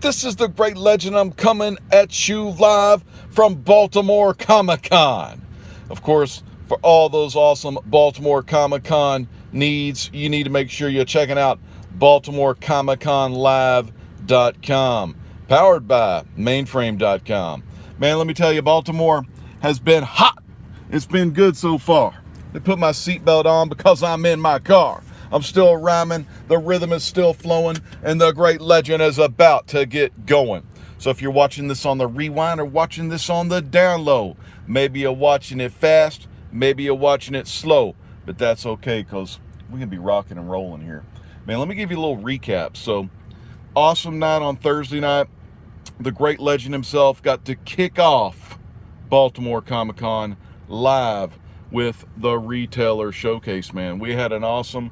This is the great legend. I'm coming at you live from Baltimore Comic Con. Of course, for all those awesome Baltimore Comic Con needs, you need to make sure you're checking out BaltimoreComicConLive.com, powered by Mainframe.com. Man, let me tell you, Baltimore has been hot. It's been good so far. They put my seatbelt on because I'm in my car. I'm still rhyming, the rhythm is still flowing, and the great legend is about to get going. So if you're watching this on the rewind or watching this on the down low, maybe you're watching it fast, maybe you're watching it slow, but that's okay because we can be rocking and rolling here. Man, let me give you a little recap. So, awesome night on Thursday night. The great legend himself got to kick off Baltimore Comic Con live with the retailer showcase, man. We had an awesome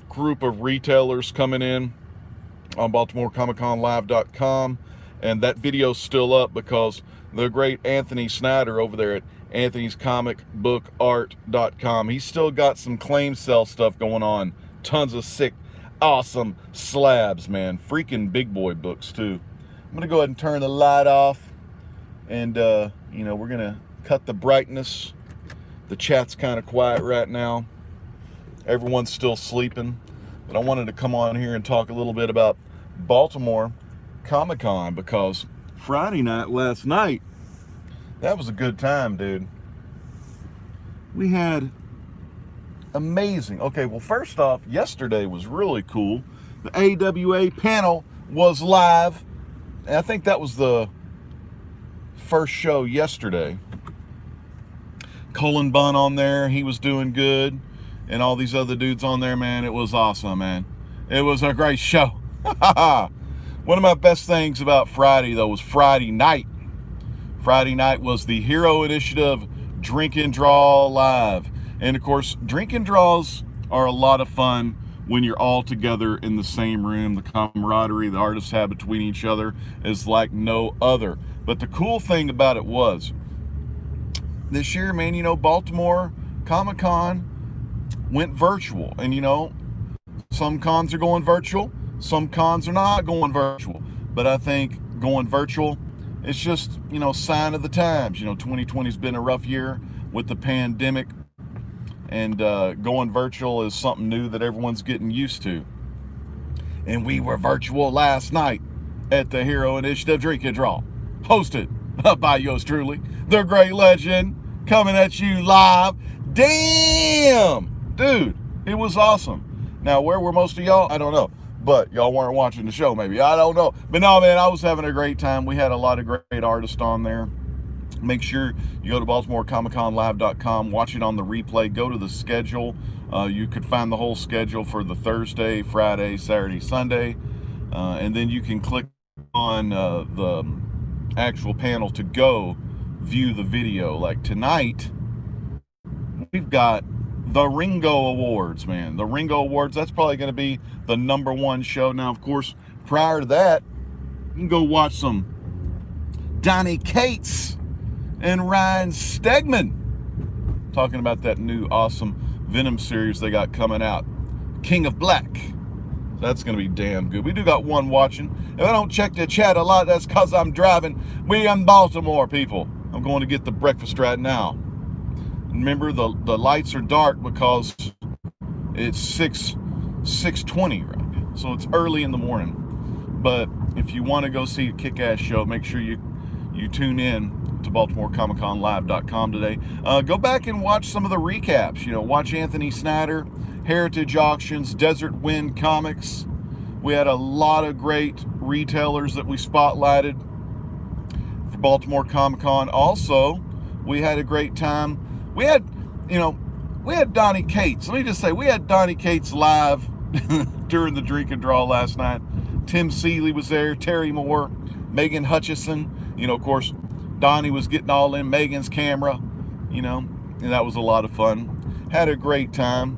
group of retailers coming in on BaltimoreComicConLive.com, and that video's still up because the great Anthony Snyder over there at Anthony'sComicBookArt.com, he's still got some claim sale stuff going on. Tons of sick, awesome slabs, man. Freaking big boy books too. I'm gonna go ahead and turn the light off, and we're gonna cut the brightness. The chat's kind of quiet right now. Everyone's still sleeping, but I wanted to come on here and talk a little bit about Baltimore Comic Con because Friday night, last night, that was a good time, dude. We had amazing. Okay, well, first off, yesterday was really cool. The AWA panel was live, and I think that was the first show yesterday. Colin Bunn on there, he was doing good. And all these other dudes on there, man, it was awesome, man. It was a great show. One of my best things about Friday, though, was Friday night. Friday night was the Hero Initiative Drink and Draw Live. And, of course, drink and draws are a lot of fun when you're all together in the same room. The camaraderie the artists have between each other is like no other. But the cool thing about it was, this year, man, Baltimore Comic Con went virtual, and some cons are going virtual, some cons are not going virtual, but I think going virtual, it's just sign of the times. 2020's been a rough year with the pandemic, and going virtual is something new that everyone's getting used to. And we were virtual last night at the Hero Initiative Drink and Draw, hosted by yours truly, the great legend, coming at you live. Damn! Dude, it was awesome. Now, where were most of y'all? I don't know. But y'all weren't watching the show, maybe. I don't know. But no, man, I was having a great time. We had a lot of great artists on there. Make sure you go to BaltimoreComicConLive.com, watch it on the replay, go to the schedule. You could find the whole schedule for the Thursday, Friday, Saturday, Sunday. And then you can click on the actual panel to go view the video. Like tonight, we've got the Ringo Awards, man. The Ringo Awards, that's probably going to be the #1 show. Now, of course, prior to that, you can go watch some Donnie Cates and Ryan Stegman talking about that new awesome Venom series they got coming out, King of Black. That's going to be damn good. We do got one watching. If I don't check the chat a lot, that's because I'm driving. We in Baltimore, people. I'm going to get the breakfast right now. Remember, the lights are dark because it's 6:20 right now, so it's early in the morning. But if you want to go see a kick-ass show, make sure you tune in to BaltimoreComicConLive.com today. Go back and watch some of the recaps. Watch Anthony Snyder, Heritage Auctions, Desert Wind Comics. We had a lot of great retailers that we spotlighted for Baltimore Comic Con. Also, we had a great time. We had Donnie Cates. Let me just say, we had Donnie Cates live during the drink and draw last night. Tim Seeley was there, Terry Moore, Megan Hutchison. Of course, Donnie was getting all in Megan's camera, and that was a lot of fun. Had a great time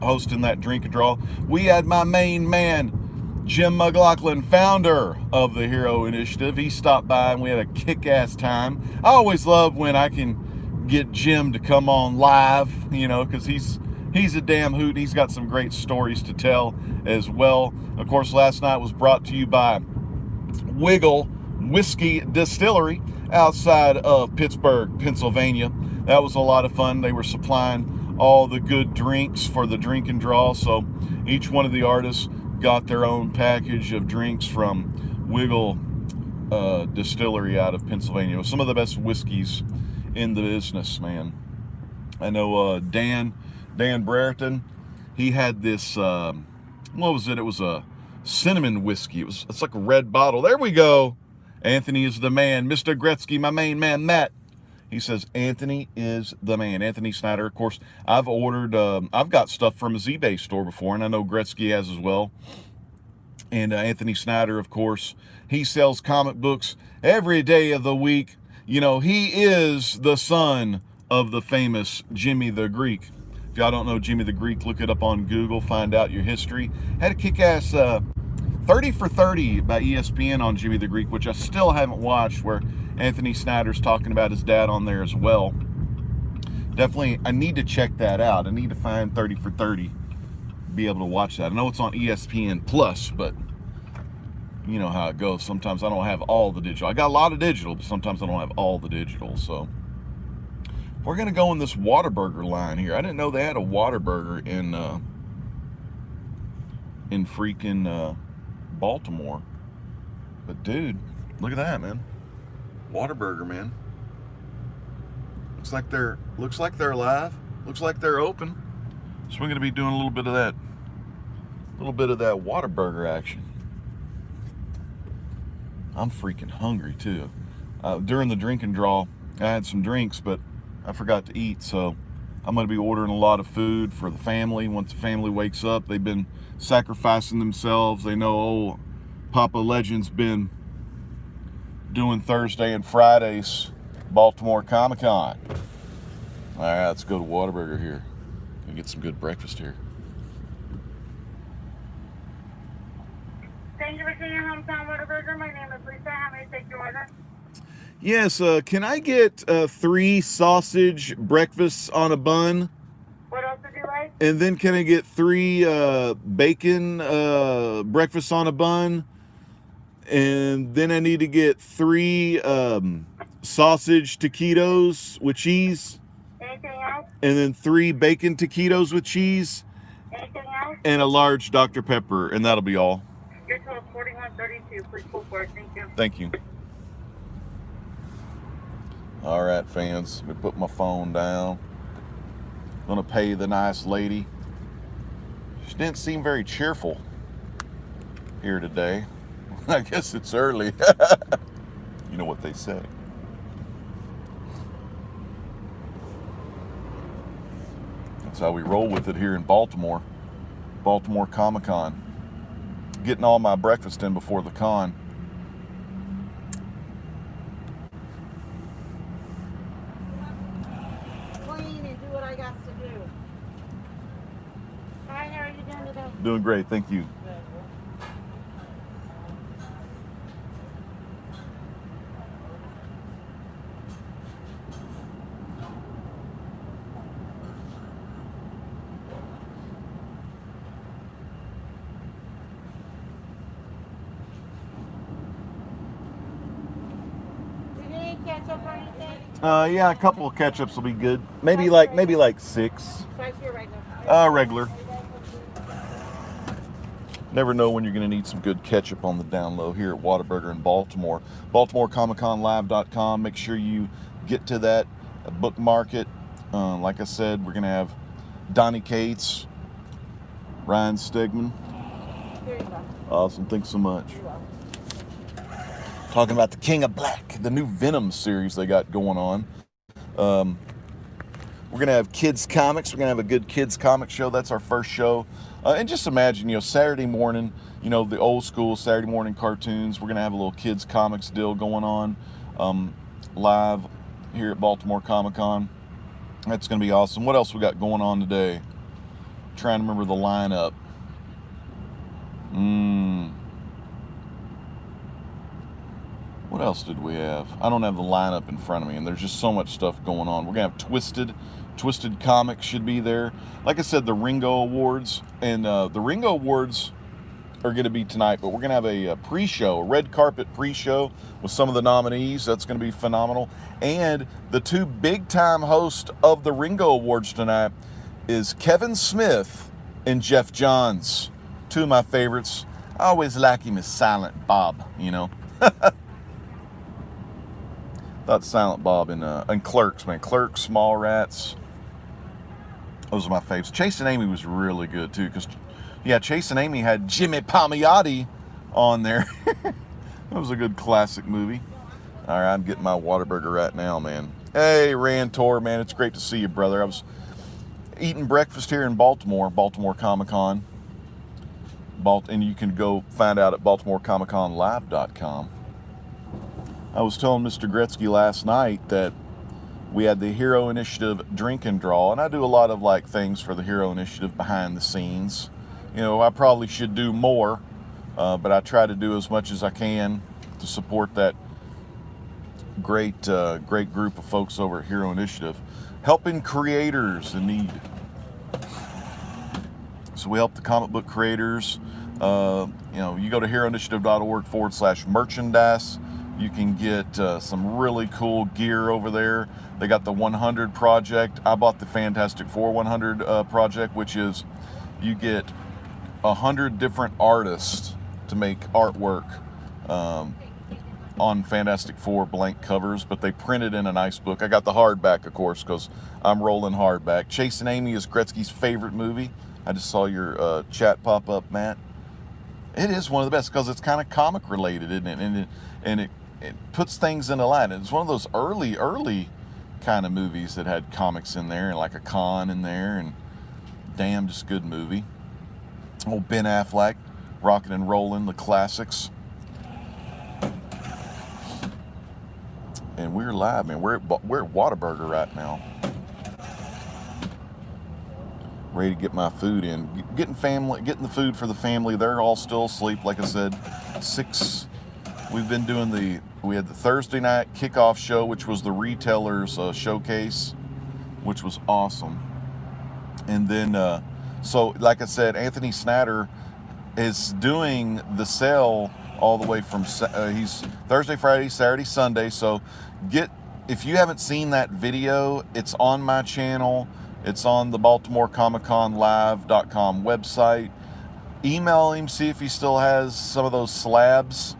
hosting that drink and draw. We had my main man, Jim McLaughlin, founder of the Hero Initiative. He stopped by and we had a kick-ass time. I always love when I can get Jim to come on live, because he's a damn hoot. He's got some great stories to tell as well. Of course, last night was brought to you by Wiggle Whiskey Distillery outside of Pittsburgh, Pennsylvania. That was a lot of fun. They were supplying all the good drinks for the drink and draw. So each one of the artists got their own package of drinks from Wiggle Distillery out of Pennsylvania. Some of the best whiskeys in the business, man. I know Dan Brereton, he had this, what was it? It was a cinnamon whiskey. It's like a red bottle. There we go. Anthony is the man. Mr. Gretzky, my main man, Matt. He says Anthony is the man. Anthony Snyder. Of course, I've ordered, I've got stuff from his eBay store before, and I know Gretzky has as well. And Anthony Snyder, of course, he sells comic books every day of the week. You know, he is the son of the famous Jimmy the Greek. If y'all don't know Jimmy the Greek, look it up on Google, find out your history. Had a kick-ass 30 for 30 by ESPN on Jimmy the Greek, which I still haven't watched, where Anthony Snyder's talking about his dad on there as well. Definitely, I need to check that out. I need to find 30 for 30, be able to watch that. I know it's on ESPN Plus, but you know how it goes. Sometimes I don't have all the digital. I got a lot of digital, but sometimes I don't have all the digital. So we're gonna go in this Whataburger line here. I didn't know they had a Whataburger in freaking Baltimore. But dude, look at that, man. Whataburger, man. Looks like they're live. Looks like they're open. So we're gonna be doing a little bit of that Whataburger action. I'm freaking hungry too. During the drink and draw, I had some drinks, but I forgot to eat, so I'm going to be ordering a lot of food for the family. Once the family wakes up, they've been sacrificing themselves. They know old Papa Legend's been doing Thursday and Fridays Baltimore Comic Con. All right, let's go to Whataburger here and get some good breakfast here. Thank you for seeing your hometown Whataburger. My name is Lisa. How may I take your order? Yes, can I get 3 sausage breakfasts on a bun? What else would you like? And then can I get 3 bacon breakfasts on a bun? And then I need to get 3 sausage taquitos with cheese. Anything else? And then 3 bacon taquitos with cheese. Anything else? And a large Dr. Pepper, and that'll be all. Your total is $41.32. Please pull forward. Thank you. Thank you. All right, fans, let me put my phone down. Gonna pay the nice lady. She didn't seem very cheerful here today. I guess it's early. You know what they say. That's how we roll with it here in Baltimore. Baltimore Comic Con. Getting all my breakfast in before the con. Clean and do what I got to do. Hi, how are you doing today? Doing great, thank you. Ketchup or anything? Yeah, a couple of ketchups will be good. Maybe like 6. Size here right now. Regular. Never know when you're going to need some good ketchup on the down low here at Whataburger in Baltimore. BaltimoreComicConLive.com. Make sure you get to that, bookmark it. Like I said, we're going to have Donnie Cates, Ryan Stegman. Here you go. Awesome. Thanks so much. You're welcome. Talking about the King of Black, the new Venom series they got going on. We're going to have kids comics. We're going to have a good kids comic show. That's our first show. And just imagine, Saturday morning, the old school Saturday morning cartoons. We're going to have a little kids comics deal going on live here at Baltimore Comic Con. That's going to be awesome. What else we got going on today? Trying to remember the lineup. What else did we have? I don't have the lineup in front of me, and there's just so much stuff going on. We're going to have Twisted Comics should be there. Like I said, the Ringo Awards. And the Ringo Awards are going to be tonight, but we're going to have a pre-show, a red carpet pre-show with some of the nominees. That's going to be phenomenal. And the two big-time hosts of the Ringo Awards tonight is Kevin Smith and Jeff Johns. Two of my favorites. I always like him as Silent Bob, you know. Thought Silent Bob and Clerks, man. Clerks, Mallrats. Those are my faves. Chasing Amy was really good, too, because, yeah, Chasing Amy had Jimmy Palmiotti on there. That was a good classic movie. All right, I'm getting my Whataburger right now, man. Hey, Rantor, man, it's great to see you, brother. I was eating breakfast here in Baltimore Comic Con. And you can go find out at BaltimoreComicConLive.com. I was telling Mr. Gretzky last night that we had the Hero Initiative drink and draw, and I do a lot of like things for the Hero Initiative behind the scenes. You know, I probably should do more, but I try to do as much as I can to support that great group of folks over at Hero Initiative, helping creators in need. So we help the comic book creators. You know, you go to heroinitiative.org/merchandise. You can get some really cool gear over there. They got the 100 project. I bought the Fantastic Four 100 project, which is you get 100 different artists to make artwork on Fantastic Four blank covers, but they print it in a nice book. I got the hardback, of course, because I'm rolling hardback. Chasing Amy is Gretzky's favorite movie. I just saw your chat pop up, Matt. It is one of the best because it's kind of comic related, isn't it? And it puts things into line. It's one of those early kind of movies that had comics in there and like a con in there, and damn, just good movie. Old Ben Affleck, rocking and rolling, the classics. And we're live, man. We're at Whataburger right now. Ready to get my food in. Getting the food for the family. They're all still asleep, like I said. 6. We've been doing we had the Thursday night kickoff show, which was the retailers showcase, which was awesome. And then, so like I said, Anthony Snatter is doing the sale all the way from, he's Thursday, Friday, Saturday, Sunday. So if you haven't seen that video, it's on my channel. It's on the BaltimoreComicConLive.com website. Email him, see if he still has some of those slabs,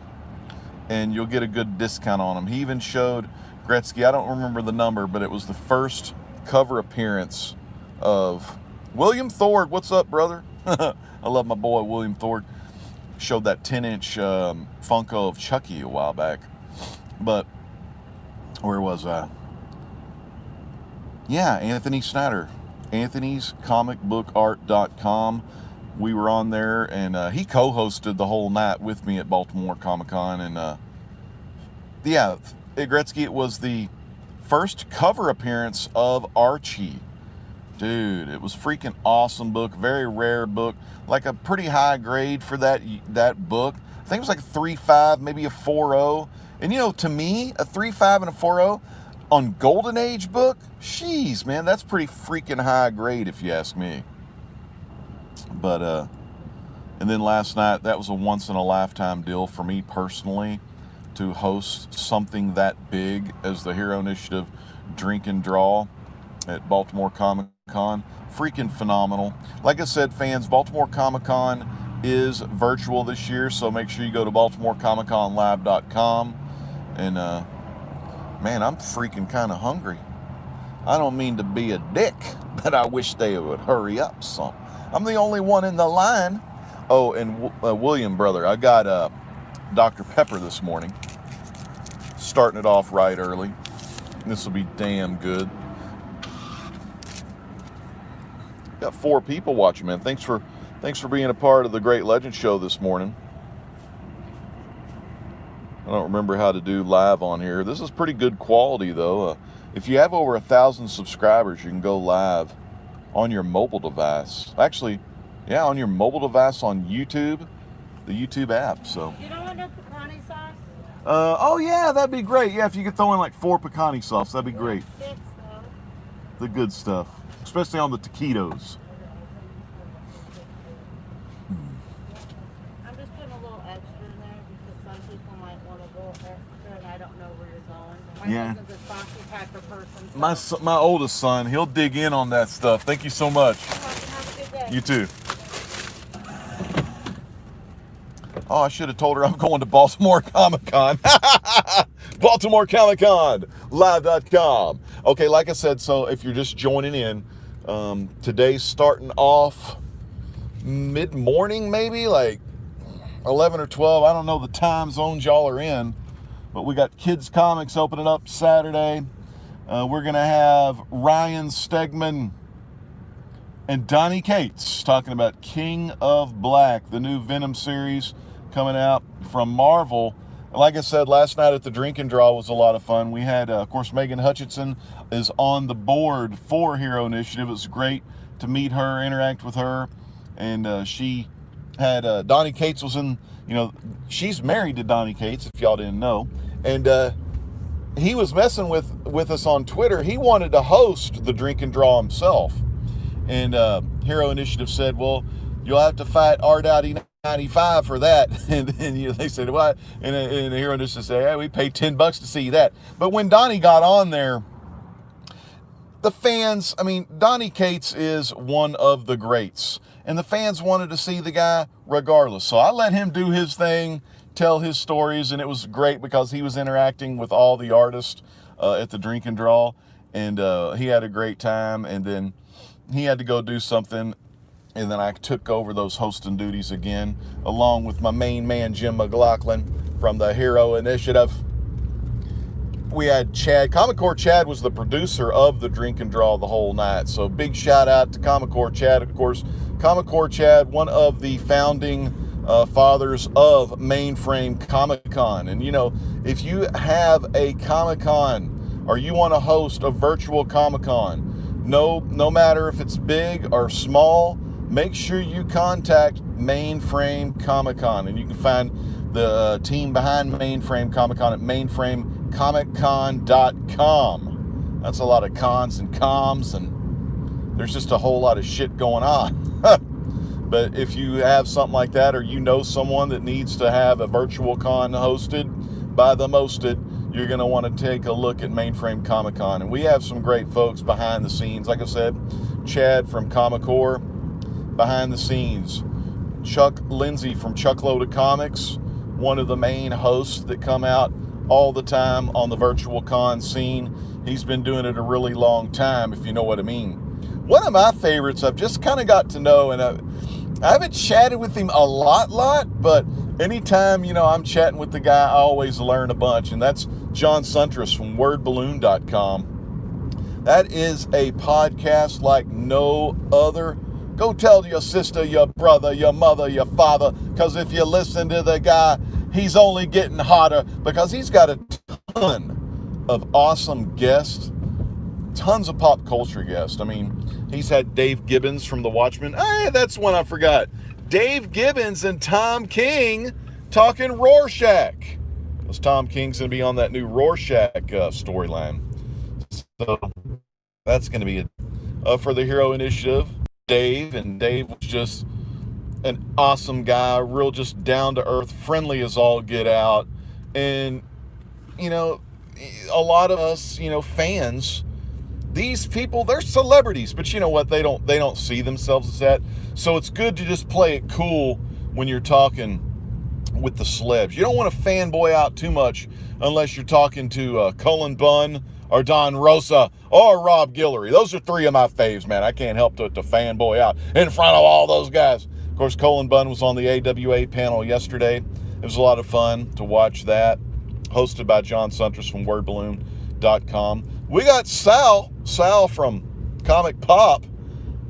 and you'll get a good discount on them. He even showed Gretzky, I don't remember the number, but it was the first cover appearance of William Thorg. What's up, brother? I love my boy, William Thorg. Showed that 10-inch Funko of Chucky a while back. But, where was I? Yeah, Anthony Snatter. Anthony'sComicBookArt.com. We were on there, and he co-hosted the whole night with me at Baltimore Comic Con. And yeah, at Gretzky, it was the first cover appearance of Archie. Dude, it was freaking awesome book. Very rare book. Like a pretty high grade for that book. I think it was like a 3.5, maybe a 4.0. And you know, to me, a 3.5 and a 4.0 on Golden Age book, jeez, man, that's pretty freaking high grade if you ask me. But, and then last night, that was a once-in-a-lifetime deal for me personally to host something that big as the Hero Initiative Drink and Draw at Baltimore Comic Con. Freaking phenomenal. Like I said, fans, Baltimore Comic Con is virtual this year, so make sure you go to BaltimoreComicConLive.com. And, man, I'm freaking kind of hungry. I don't mean to be a dick, but I wish they would hurry up some. I'm the only one in the line. Oh, and William, brother, I got Dr. Pepper this morning. Starting it off right early. This will be damn good. Got 4 people watching, man. Thanks for being a part of the Great Legend Show this morning. I don't remember how to do live on here. This is pretty good quality, though. If you have over 1,000 subscribers, you can go live on your mobile device. Actually, yeah, on your mobile device on YouTube, the YouTube app. So. You don't want no pecani sauce? Oh yeah, that'd be great. Yeah, if you could throw in like 4 pecani sauce, that'd be great. 6, though. The good stuff, especially on the taquitos. I'm My Yeah. husband's a saucy type of person. So. My oldest son, he'll dig in on that stuff. Thank you so much. Have a good day. You too. Oh, I should have told her I'm going to Baltimore Comic Con. Baltimore Comic Con, live.com. Okay, like I said, so if you're just joining in, today's starting off mid-morning, maybe like 11 or 12. I don't know the time zones y'all are in, but we got Kids Comics opening up Saturday. We're going to have Ryan Stegman and Donnie Cates talking about King of Black, the new Venom series coming out from Marvel. Like I said, last night at the Drink and Draw was a lot of fun. We had, of course, Megan Hutchinson is on the board for Hero Initiative. It was great to meet her, interact with her, and she had, Donnie Cates was in, she's married to Donnie Cates, if y'all didn't know, and he was messing with us on Twitter. He wanted to host the Drink and Draw himself. And Hero Initiative said, well, you'll have to fight R.E95 for that. And then they said, what? And the Hero Initiative said, hey, we paid $10 to see that. But when Donnie got on there, the fans, Donnie Cates is one of the greats. And the fans wanted to see the guy regardless. So I let him do his thing, tell his stories, and it was great because he was interacting with all the artists at the Drink and Draw. And he had a great time. And then he had to go do something, and then I took over those hosting duties again, along with my main man, Jim McLaughlin, from the Hero Initiative. We had Chad. Comic Core Chad was the producer of the Drink and Draw the whole night, so big shout out to Comic Core Chad. Of course, Comic Core Chad, one of the founding fathers of Mainframe Comic Con. And, if you have a Comic Con or you want to host a virtual Comic Con, no matter if it's big or small, make sure you contact Mainframe Comic Con. And you can find the team behind Mainframe Comic Con at mainframecomiccon.com. That's a lot of cons and coms, and there's just a whole lot of shit going on. But if you have something like that, or you know someone that needs to have a virtual con hosted by the Mosted, you're going to want to take a look at Mainframe Comic Con. And we have some great folks behind the scenes. Like I said, Chad from Comic Core, behind the scenes. Chuck Lindsay from Chuck Loaded Comics, one of the main hosts that come out all the time on the virtual con scene. He's been doing it a really long time, if you know what I mean. One of my favorites I've just kind of got to know, and I haven't chatted with him a lot, but anytime, I'm chatting with the guy, I always learn a bunch, and that's John Suntress from wordballoon.com. That is a podcast like no other. Go tell your sister, your brother, your mother, your father, because if you listen to the guy, he's only getting hotter, because he's got a ton of awesome guests, tons of pop culture guests. He's had Dave Gibbons from The Watchmen. Hey, that's one I forgot. Dave Gibbons and Tom King talking Rorschach. Because Tom King's going to be on that new Rorschach storyline. So that's going to be it for the Hero Initiative. Dave was just an awesome guy, real just down-to-earth, friendly as all get out. And, a lot of us, fans, these people, they're celebrities, but you know what? They don't see themselves as that. So it's good to just play it cool when you're talking with the celebs. You don't want to fanboy out too much unless you're talking to Cullen Bunn or Don Rosa or Rob Guillory. Those are three of my faves, man. I can't help to fanboy out in front of all those guys. Of course, Cullen Bunn was on the AWA panel yesterday. It was a lot of fun to watch that, hosted by John Suntress from wordballoon.com. We got Sal from Comic Pop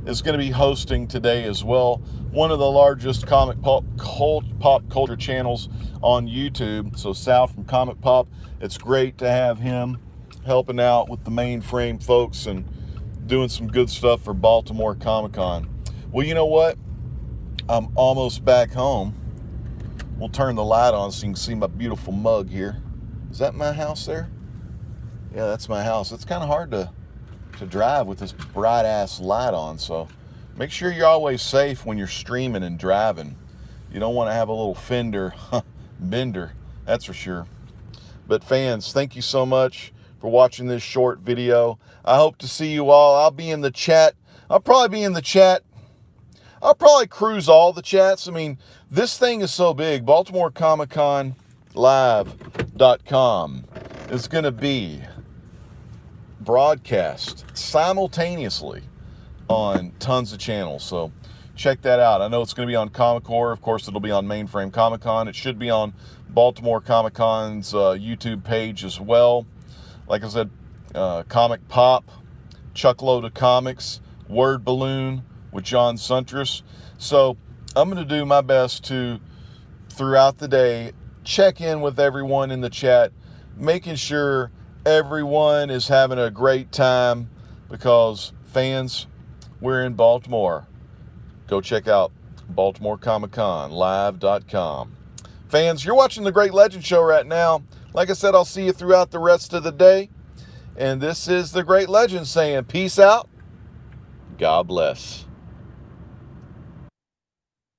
is going to be hosting today as well. One of the largest comic pop culture channels on YouTube. So Sal from Comic Pop, it's great to have him helping out with the Mainframe folks and doing some good stuff for Baltimore Comic Con. Well, you know what? I'm almost back home. We'll turn the light on so you can see my beautiful mug here. Is that my house there? Yeah, that's my house. It's kind of hard to drive with this bright ass light on, so make sure you're always safe when you're streaming and driving. You don't want to have a little fender bender, that's for sure. But fans, thank you so much for watching this short video. I hope to see you all. I'll be in the chat. I'll probably be in the chat. I'll probably cruise all the chats. I mean, this thing is so big. Baltimore Comic Con Live.com is going to be broadcast simultaneously on tons of channels. So check that out. I know it's going to be on Comic Core. Of course, it'll be on Mainframe Comic Con. It should be on Baltimore Comic Con's YouTube page as well. Like I said, Comic Pop, Chuckload of Comics, Word Balloon with John Suntress. So I'm going to do my best to, throughout the day, check in with everyone in the chat, making sure everyone is having a great time, because fans, we're in Baltimore. Go check out Baltimore Comic Con Live.com. Fans, you're watching the Great Legend Show right now. Like I said, I'll see you throughout the rest of the day. And this is the Great Legend saying peace out. God bless.